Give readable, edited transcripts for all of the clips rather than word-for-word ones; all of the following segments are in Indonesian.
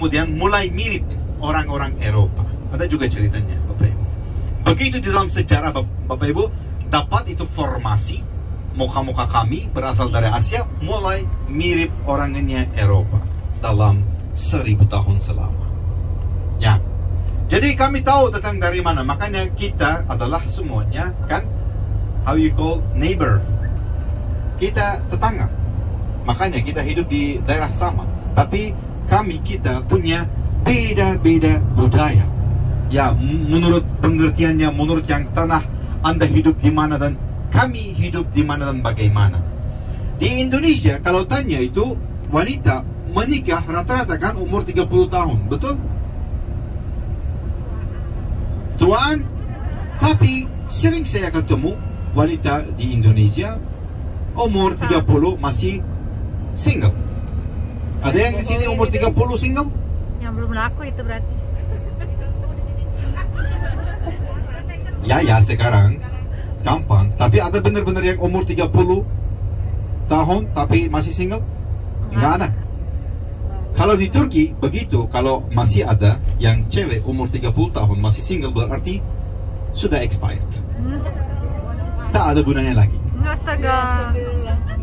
kemudian mulai mirip orang-orang Eropa. Ada juga ceritanya, Bapak Ibu. Begitu di dalam sejarah, Bapak Ibu, dapat itu formasi muka-muka kami berasal dari Asia mulai mirip orangnya Eropa dalam 1000 tahun selama. Ya. Jadi kami tahu tentang dari mana, makanya kita adalah semuanya kan how you call neighbor. Kita tetangga. Makanya kita hidup di daerah sama, tapi kita punya beda-beda budaya. Ya, menurut pengertiannya, menurut yang tanah Anda hidup di mana dan kami hidup di mana dan bagaimana. Di Indonesia kalau tanya itu wanita menikah rata-rata kan umur 30 tahun, betul? Tuan, tapi sering saya ketemu wanita di Indonesia umur 30 masih single. Ada yang di sini umur 30 single? Yang belum laku itu berarti. Ya sekarang gampang. Tapi ada benar-benar yang umur 30 tahun tapi masih single? Enggak ada. Kalau di Turki begitu, kalau masih ada yang cewek umur 30 tahun masih single berarti sudah expired. Tak ada gunanya lagi. Astaga.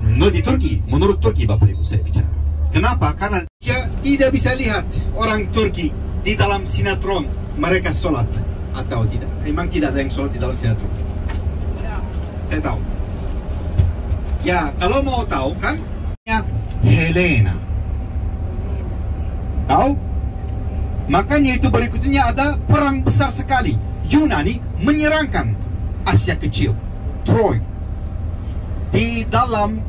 No, di Turki, menurut Turki Bapak Ibu saya bicara. Kenapa? Karena dia tidak bisa lihat orang Turki di dalam sinetron mereka sholat atau tidak. Memang tidak ada yang sholat di dalam sinetron. Saya tahu. Ya, kalau mau tahu kan, Helena. Tahu? Makanya itu berikutnya ada perang besar sekali. Yunani menyerangkan Asia Kecil, Troy. Di dalam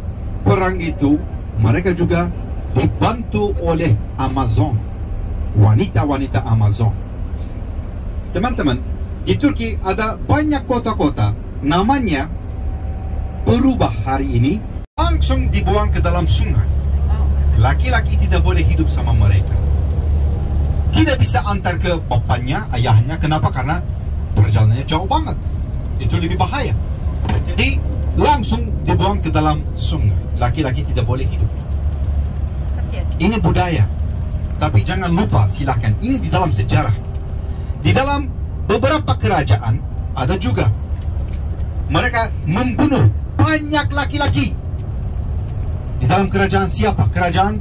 perang itu mereka juga dibantu oleh Amazon, wanita-wanita Amazon. Teman-teman, di Turki ada banyak kota-kota namanya berubah hari ini, langsung dibuang ke dalam sungai. Laki-laki tidak boleh hidup sama mereka. Tidak bisa antar ke bapaknya, ayahnya. Kenapa? Karena perjalanannya jauh banget. Itu lebih bahaya. Jadi langsung dibuang ke dalam sungai. Laki-laki tidak boleh hidup. Ini budaya. Tapi jangan lupa, silahkan. Ini di dalam sejarah. Di dalam beberapa kerajaan ada juga mereka membunuh banyak laki-laki. Di dalam kerajaan siapa? Kerajaan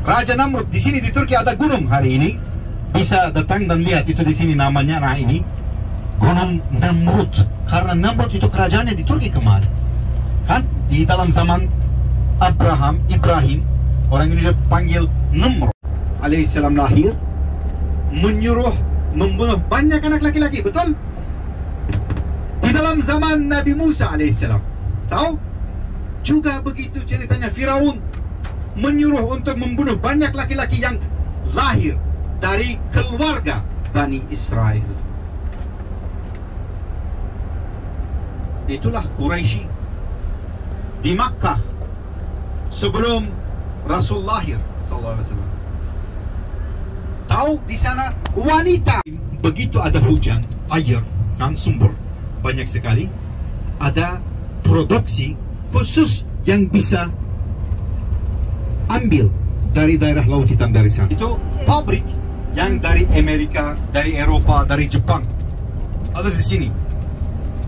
Raja Namrud. Di sini di Turki ada gunung hari ini. Bisa datang dan lihat itu di sini namanya. Nah ini Gunung Namrud. Karena Namrud itu kerajaannya di Turki kemarin. Kan? Di dalam zaman Ibrahim, orang Indonesia panggil Namrud alaihissalam lahir, menyuruh membunuh banyak anak laki-laki, betul? Di dalam zaman Nabi Musa alaihissalam, tahu? Juga begitu ceritanya. Firaun menyuruh untuk membunuh banyak laki-laki yang lahir dari keluarga Bani Israel. Itulah Quraisy di Makkah sebelum Rasul lahir sallallahu alaihi wasallam. Tahu di sana wanita begitu ada hujan, air kan sumber banyak sekali, ada produksi khusus yang bisa ambil dari daerah Laut Hitam dari sana. Itu pabrik yang dari Amerika, dari Eropa, dari Jepang ada di sini.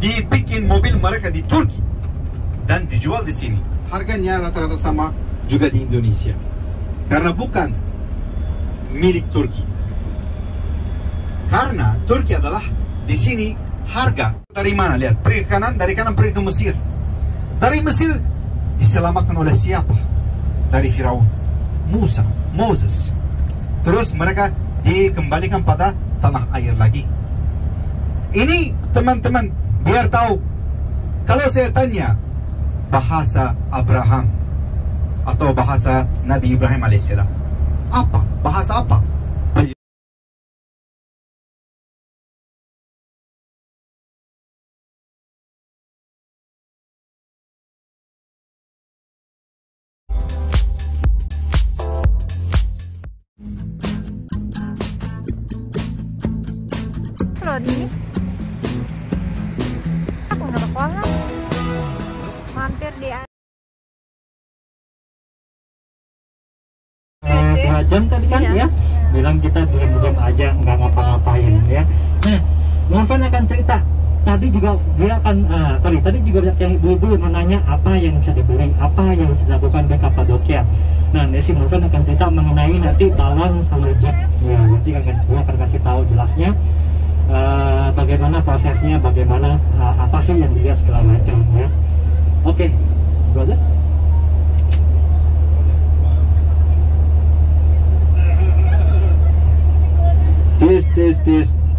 Dibikin mobil mereka di Turki dan dijual di sini. Harganya rata-rata sama juga di Indonesia. Karena bukan milik Turki. Karena Turki adalah di sini harga dari mana? Lihat, pergi ke kanan, dari kanan pergi ke Mesir. Dari Mesir diselamatkan oleh siapa? Dari Firaun, Moses. Terus mereka dikembalikan pada tanah air lagi. Ini teman-teman biar tahu. Kalau saya tanya bahasa Abraham atau bahasa Nabi Ibrahim alaihissalam, apa? Bahasa apa? Ini aku nggak kolam, mampir di 2 jam tadi kan ya? bilang kita diam-diam aja nggak ngapa-ngapain ya. Nah, Morvan akan cerita. Tadi juga dia akan, tadi juga banyak yang ibu-ibu menanya apa yang bisa dibeli, apa yang bisa dilakukan di Kapadokia. Nah, si Morvan akan cerita mengenai nanti balon sama jeep. Ya, nanti akan kasih tahu jelasnya bagaimana prosesnya, bagaimana apa sih yang dilihat segala macam ya. Oke, brother. Tes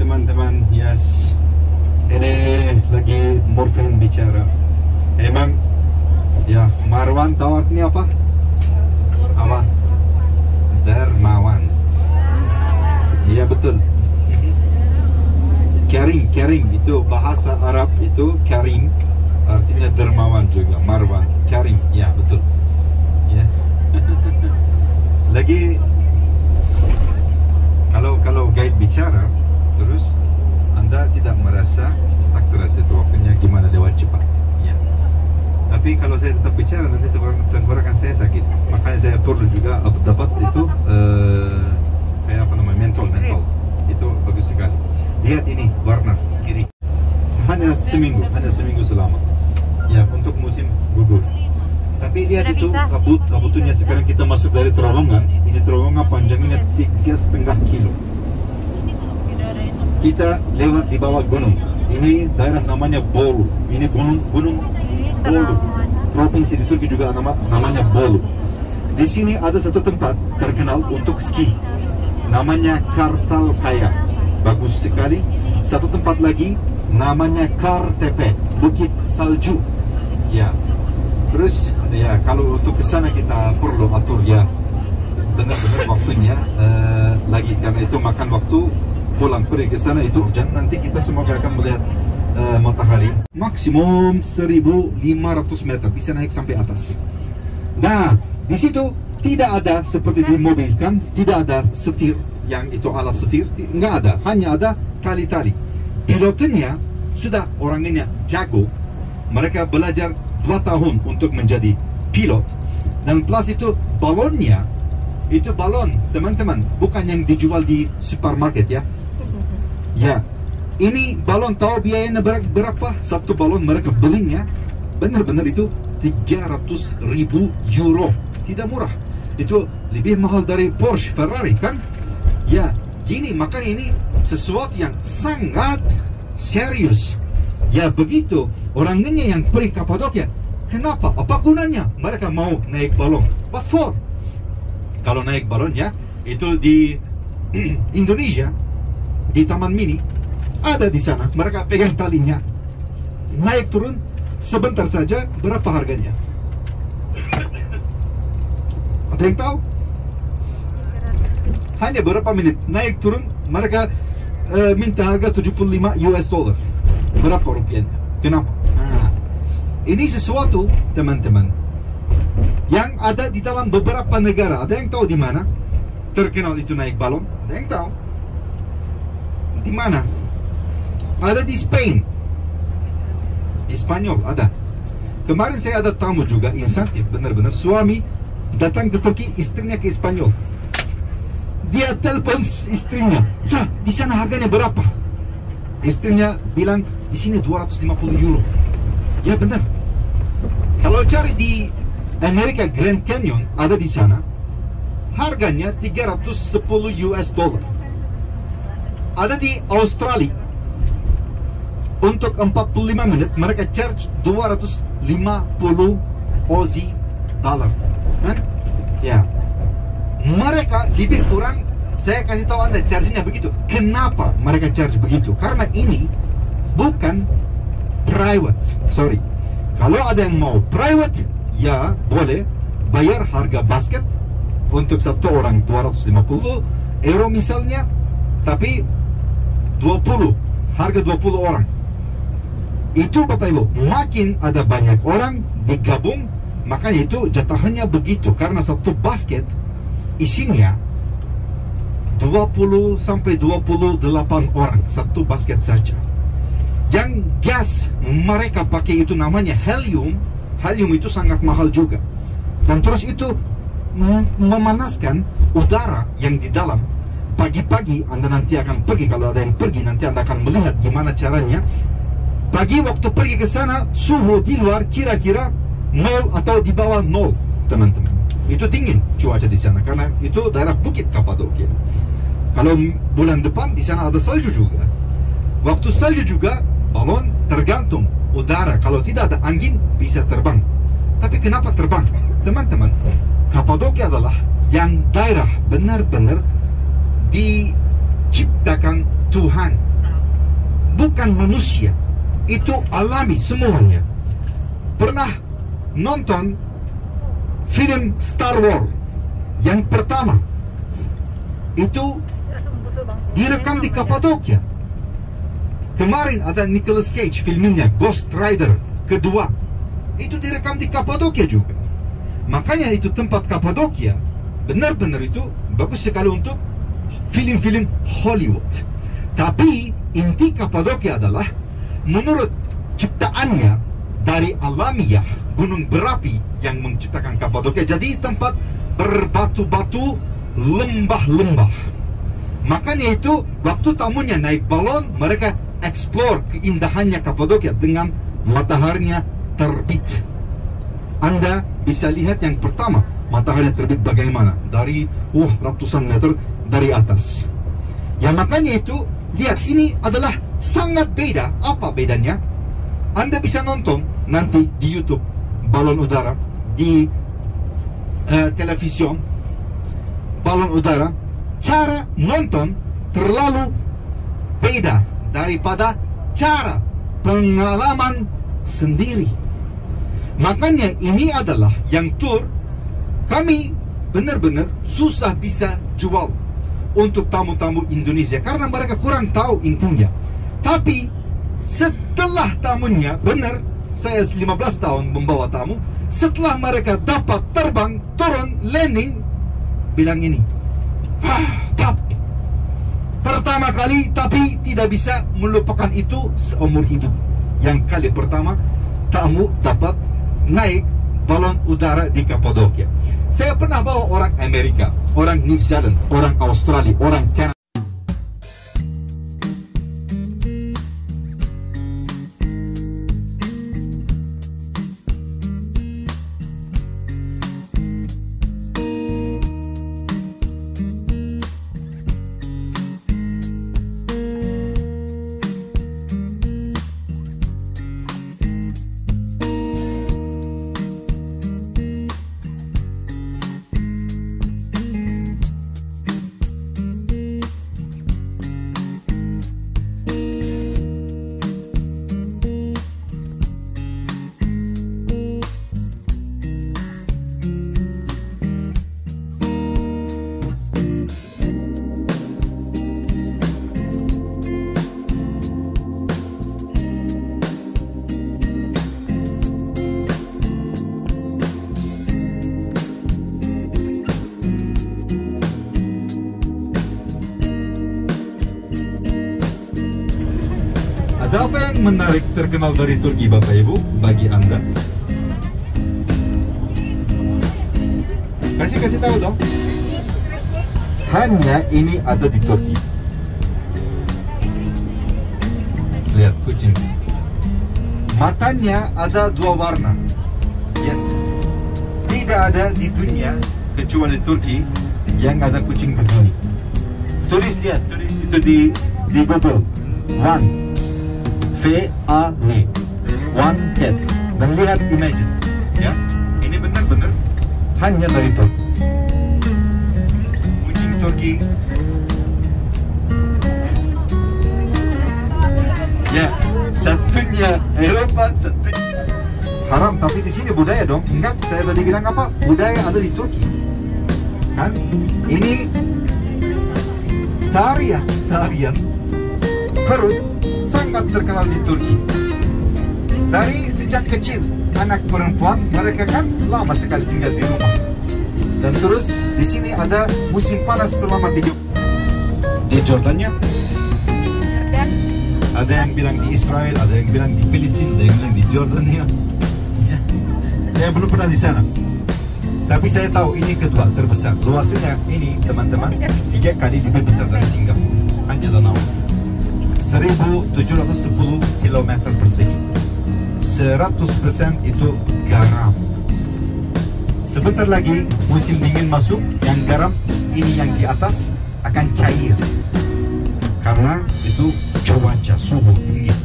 teman-teman, yes. Ini lagi Morvan bicara. Emang ya, Marwan tahu artinya apa? Apa? Dermawan. Iya betul. Karim itu bahasa Arab, itu Karim artinya dermawan juga. Marwan, Karim, ya betul. Ya. Lagi kalau guide bicara terus Anda tidak merasa tak terasa itu waktunya gimana lewat cepat ya. Tapi kalau saya tetap bicara nanti tenggorokan saya sakit, makanya saya perlu juga dapat itu kayak apa namanya, mentol itu bagus sekali. Lihat ini warna kiri, hanya seminggu selama ya untuk musim gugur. Tapi lihat itu kabutnya. Sekarang kita masuk dari terowongan. Ini terowongan panjangnya 3,5 kilo. Kita lewat di bawah gunung. Ini daerah namanya Bolu. Ini gunung Bolu. Provinsi di Turki juga namanya Bolu. Di sini ada satu tempat terkenal untuk ski. Namanya Kartalkaya. Bagus sekali. Satu tempat lagi namanya Kartepe, Bukit Salju. Ya. Terus ya kalau untuk ke sana kita perlu atur ya benar-benar waktunya lagi, karena itu makan waktu pulang pergi ke sana itu hujan. Nanti kita semoga akan melihat matahari maksimum 1.500 meter, bisa naik sampai atas. Nah, di situ tidak ada seperti di mobil kan, tidak ada setir, yang itu alat setir nggak ada, hanya ada tali-tali. Pilotnya sudah orangnya jago, mereka belajar 2 tahun untuk menjadi pilot. Dan plus itu balonnya, itu balon teman-teman, bukan yang dijual di supermarket ya. Ya, ini balon tahu biayanya berapa? Satu balon mereka belinya benar-benar itu 300.000 euro. Tidak murah. Itu lebih mahal dari Porsche, Ferrari kan? Ya, gini, makanya ini sesuatu yang sangat serius. Ya begitu, orangnya yang pergi Kapadokia. Kenapa? Apa gunanya? Mereka mau naik balon. What for? Kalau naik balon ya, itu di Indonesia, di Taman Mini, ada di sana. Mereka pegang talinya, naik turun sebentar saja. Berapa harganya? Ada yang tahu? Hanya berapa menit naik turun, mereka minta harga 75 US dollar. Berapa rupiahnya? Kenapa? Nah, ini sesuatu teman-teman yang ada di dalam beberapa negara. Ada yang tahu di mana terkenal itu naik balon? Ada yang tahu di mana? Ada di Spain, di Spanyol ada. Kemarin saya ada tamu juga, insentif benar-benar. Suami datang ke Turki, istrinya ke Spanyol. Dia telepon istrinya, ya di sana harganya berapa? Istrinya bilang di sini 250 euro. Ya benar. Kalau cari di Amerika, Grand Canyon ada di sana, harganya 310 US dollar. Ada di Australia, untuk 45 menit mereka charge 250 Aussie dollar. Ya, mereka lebih kurang. Saya kasih tahu Anda charge-nya begitu. Kenapa mereka charge begitu? Karena ini bukan private. Sorry. Kalau ada yang mau private, ya boleh bayar harga basket untuk satu orang 250 euro misalnya, tapi 20, harga 20 orang. Itu Bapak Ibu, makin ada banyak orang digabung, makanya itu jatahannya begitu. Karena satu basket isinya 20 sampai 28 orang, satu basket saja. Yang gas mereka pakai itu namanya helium. Helium itu sangat mahal juga. Dan terus itu memanaskan udara yang di dalam. pagi-pagi Anda nanti akan pergi, kalau ada yang pergi nanti Anda akan melihat gimana caranya. Pagi waktu pergi ke sana, suhu di luar kira-kira 0 atau di bawah 0, teman-teman. Itu dingin cuaca di sana karena itu daerah Bukit Kapadokia. Kalau bulan depan di sana ada salju juga. Waktu salju juga balon tergantung udara. Kalau tidak ada angin bisa terbang. Tapi kenapa terbang? Teman-teman, Kapadokia adalah yang daerah benar-benar diciptakan Tuhan, bukan manusia. Itu alami semuanya. Pernah nonton film Star Wars yang pertama? Itu direkam di Kapadokia. Kemarin ada Nicolas Cage filmnya Ghost Rider kedua, itu direkam di Kapadokia juga. Makanya itu tempat Kapadokia benar-benar itu bagus sekali untuk film-film Hollywood. Tapi inti Kapadokia adalah menurut ciptaannya dari alamiah gunung berapi yang menciptakan Kapadokia. Jadi tempat berbatu-batu, lembah-lembah. Makanya itu waktu tamunya naik balon, mereka explore keindahannya Kapadokia dengan mataharinya terbit. Anda bisa lihat yang pertama, matahari terbit bagaimana dari ratusan meter dari atas. Ya makanya itu, lihat ini adalah sangat beda. Apa bedanya? Anda bisa nonton nanti di YouTube balon udara, di televisi balon udara. Cara nonton terlalu beda daripada cara pengalaman sendiri. Makanya ini adalah yang tour kami benar-benar susah bisa jual untuk tamu-tamu Indonesia karena mereka kurang tahu intinya. Tapi setelah tamunya benar, saya 15 tahun membawa tamu, setelah mereka dapat terbang, turun, landing, bilang ini, tap, pertama kali, tapi tidak bisa melupakan itu seumur hidup. Yang kali pertama tamu dapat naik balon udara di Kapadokia. Saya pernah bawa orang Amerika, orang New Zealand, orang Australia, orang Kanada. Ada apa yang menarik terkenal dari Turki, Bapak Ibu, bagi Anda? Kasih tahu dong. Hanya ini ada di Turki. Lihat kucing. Matanya ada dua warna. Yes. Tidak ada di dunia kecuali Turki yang ada kucing begini. Tulis itu di Google. One. V-A-W, one cat, dan lihat images, ya. Ini benar-benar hanya dari Turki. Kucing Turki, ya, satunya Eropa, satunya haram. Tapi di sini budaya dong. Ingat saya tadi bilang apa? Budaya ada di Turki, kan? Ini tarian perut sangat terkenal di Turki. Dari sejak kecil, anak perempuan mereka kan lama sekali tinggal di rumah. Dan terus di sini ada musim panas selama di Jordania. Ada yang bilang di Israel, ada yang bilang di Palestina, ada yang bilang di Jordania. Ya. Saya belum pernah di sana. Tapi saya tahu ini kedua terbesar. Luasnya ini teman-teman 3 kali lebih besar dari Singapura. Hanya danau 1710 km persegi. 100% itu garam. Sebentar lagi musim dingin masuk, yang garam ini yang di atas akan cair. Karena itu cuaca suhu dingin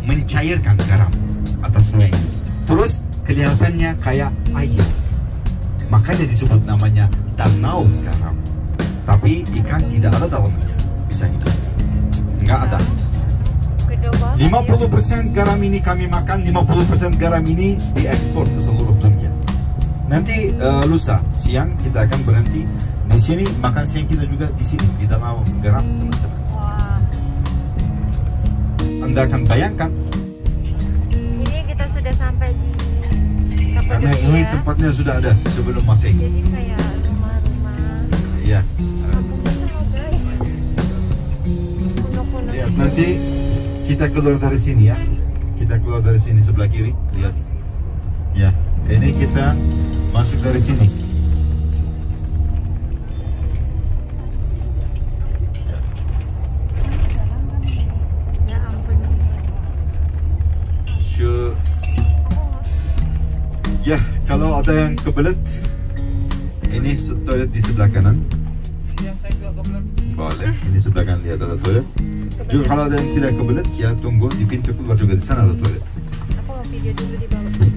mencairkan garam atasnya ini. Terus kelihatannya kayak air. Makanya disebut namanya danau garam. Tapi ikan tidak ada dalamnya, bisa hidup. Enggak ada. 50% garam ini kami makan, 50% garam ini diekspor ke seluruh dunia. Nanti lusa siang kita akan berhenti di sini, makan siang kita juga di sini di danau garam, teman-teman. Wah. Anda akan bayangkan. Ini kita sudah sampai di Karena ini tempatnya sudah ada sebelum Masehi. Jadi kayak rumah-rumah. Iya. Kampungnya sama guys. Kuno-kuno. Lihat, nanti kita keluar dari sini ya. Kita keluar dari sini sebelah kiri. Lihat. Ya, ini kita masuk dari sini. Ya ampun. Sure. Ya, kalau ada yang kebelet, ini toilet di sebelah kanan. Boleh, ini sebelah kanan lihat ada toilet. Juga kalau ada yang tidak kebelet, ya tunggu di pintu keluar juga di sana ada toilet. Aku mau video dulu di bawah.